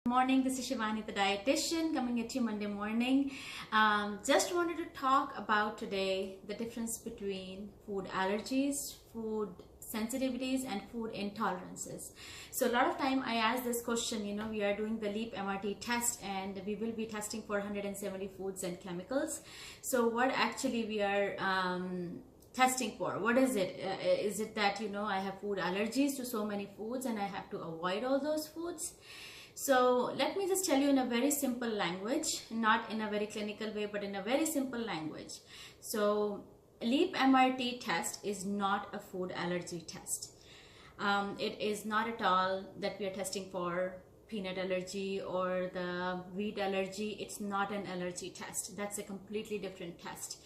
Morning, this is Shivani, the dietitian, coming at you Monday morning. Just wanted to talk about today the difference between food allergies, food sensitivities, and food intolerances. So a lot of time I ask this question, we are doing the LEAP MRT test and we will be testing for 170 foods and chemicals. So what actually we are testing for? What is it? Is it that, I have food allergies to so many foods and I have to avoid all those foods? So let me just tell you in a very simple language, not in a very clinical way, but in a very simple language. So LEAP MRT test is not a food allergy test. It is not at all that we are testing for peanut allergy or the wheat allergy. It's not an allergy test. That's a completely different test.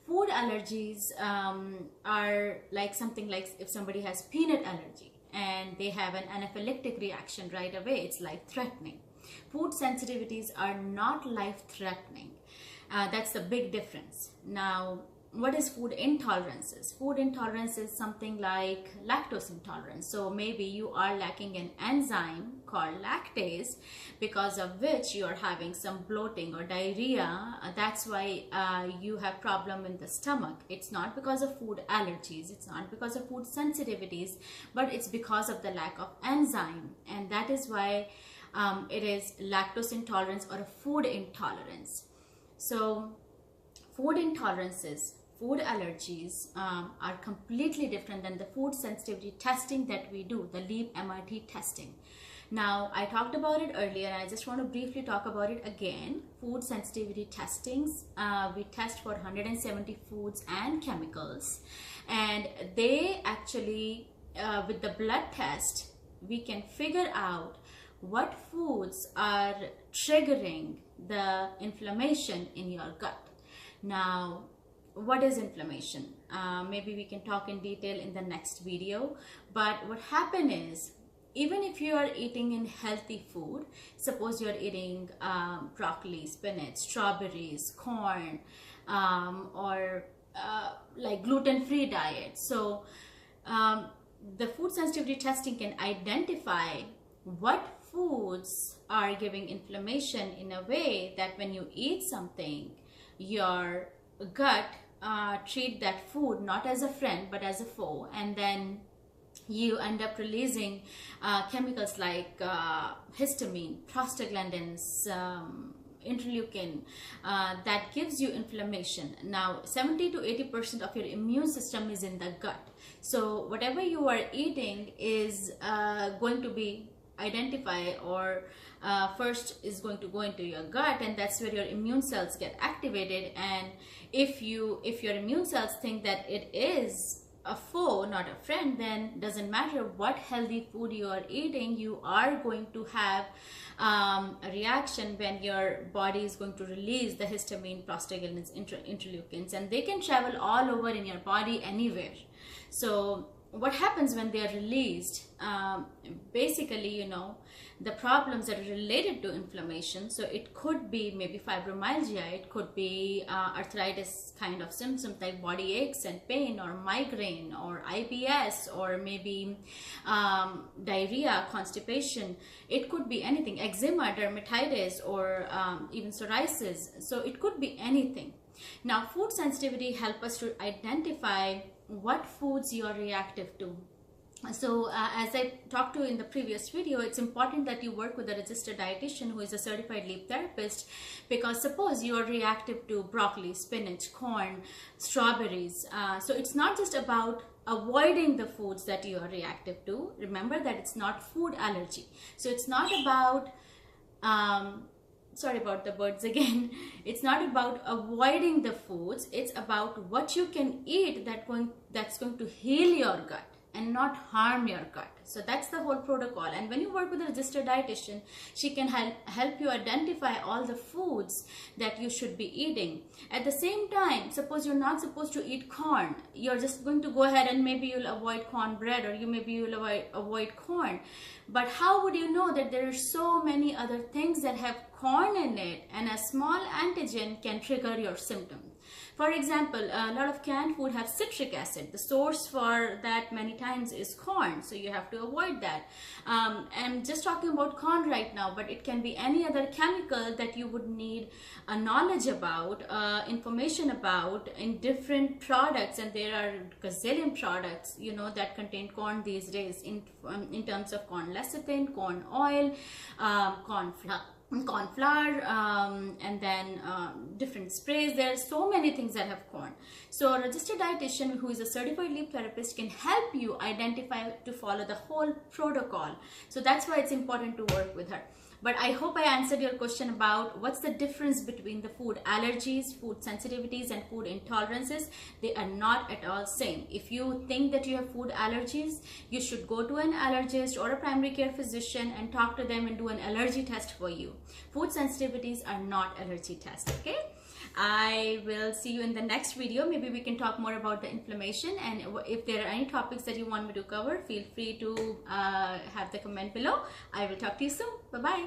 Food allergies are like something like if somebody has peanut allergy and they have an anaphylactic reaction right away, it's life-threatening. Food sensitivities are not life-threatening. That's the big difference. Now, what is food intolerances? Food intolerance is something like lactose intolerance. So maybe you are lacking an enzyme called lactase, because of which you are having some bloating or diarrhea. That's why you have problem in the stomach. It's not because of food allergies, it's not because of food sensitivities, but it's because of the lack of enzyme, and that is why it is lactose intolerance or a food intolerance. So food intolerances, food allergies are completely different than the food sensitivity testing that we do, the LEAP MRT testing. Now, I talked about it earlier and I just want to briefly talk about it again. Food sensitivity testings, we test for 170 foods and chemicals, and they actually, with the blood test, we can figure out what foods are triggering the inflammation in your gut. Now, what is inflammation? Maybe we can talk in detail in the next video, but what happens is, even if you are eating in healthy food, suppose you are eating broccoli, spinach, strawberries, corn, or like gluten-free diet. So the food sensitivity testing can identify what foods are giving inflammation in a way that when you eat something, your gut treat that food not as a friend but as a foe, and then you end up releasing chemicals like histamine, prostaglandins, interleukin, that gives you inflammation. Now, 70 to 80% of your immune system is in the gut. So whatever you are eating is going to be identified, or first is going to go into your gut, and that's where your immune cells get activated. And if your immune cells think that it is a foe, not a friend, then doesn't matter what healthy food you are eating, you are going to have a reaction when your body is going to release the histamine, prostaglandins, interleukins, and they can travel all over in your body anywhere. So what happens when they are released? Basically, the problems that are related to inflammation. So it could be maybe fibromyalgia, it could be arthritis kind of symptoms like body aches and pain, or migraine, or IBS, or maybe diarrhea, constipation. It could be anything, eczema, dermatitis, or even psoriasis. So it could be anything. Now, food sensitivity help us to identify what foods you are reactive to. So as I talked to in the previous video, it's important that you work with a registered dietitian who is a certified LEAP therapist, because suppose you are reactive to broccoli, spinach, corn, strawberries. So it's not just about avoiding the foods that you are reactive to. Remember that it's not food allergy. So it's not about sorry about the birds again. It's not about avoiding the foods. It's about what you can eat that's going to heal your gut and not harm your gut. So that's the whole protocol. And when you work with a registered dietitian, she can help you identify all the foods that you should be eating. At the same time, suppose you're not supposed to eat corn, you're just going to go ahead and maybe you'll avoid cornbread, or maybe you'll avoid corn. But how would you know that there are so many other things that have corn in it, and a small antigen can trigger your symptom? For example, a lot of canned food have citric acid. The source for that many times is corn, so you have to avoid that. I'm just talking about corn right now, but it can be any other chemical that you would need knowledge about, information about in different products, and there are gazillion products, you know, that contain corn these days in terms of corn lecithin, corn oil, corn flour, and then different sprays. There are so many things that have corn. So a registered dietitian who is a certified leaf therapist can help you identify to follow the whole protocol. So that's why it's important to work with her. But I hope I answered your question about what's the difference between the food allergies, food sensitivities, and food intolerances. They are not at all same. If you think that you have food allergies, you should go to an allergist or a primary care physician and talk to them and do an allergy test for you. Food sensitivities are not allergy tests, okay? I will see you in the next video. Maybe we can talk more about the inflammation, and if there are any topics that you want me to cover, feel free to have the comment below. I will talk to you soon. Bye-bye.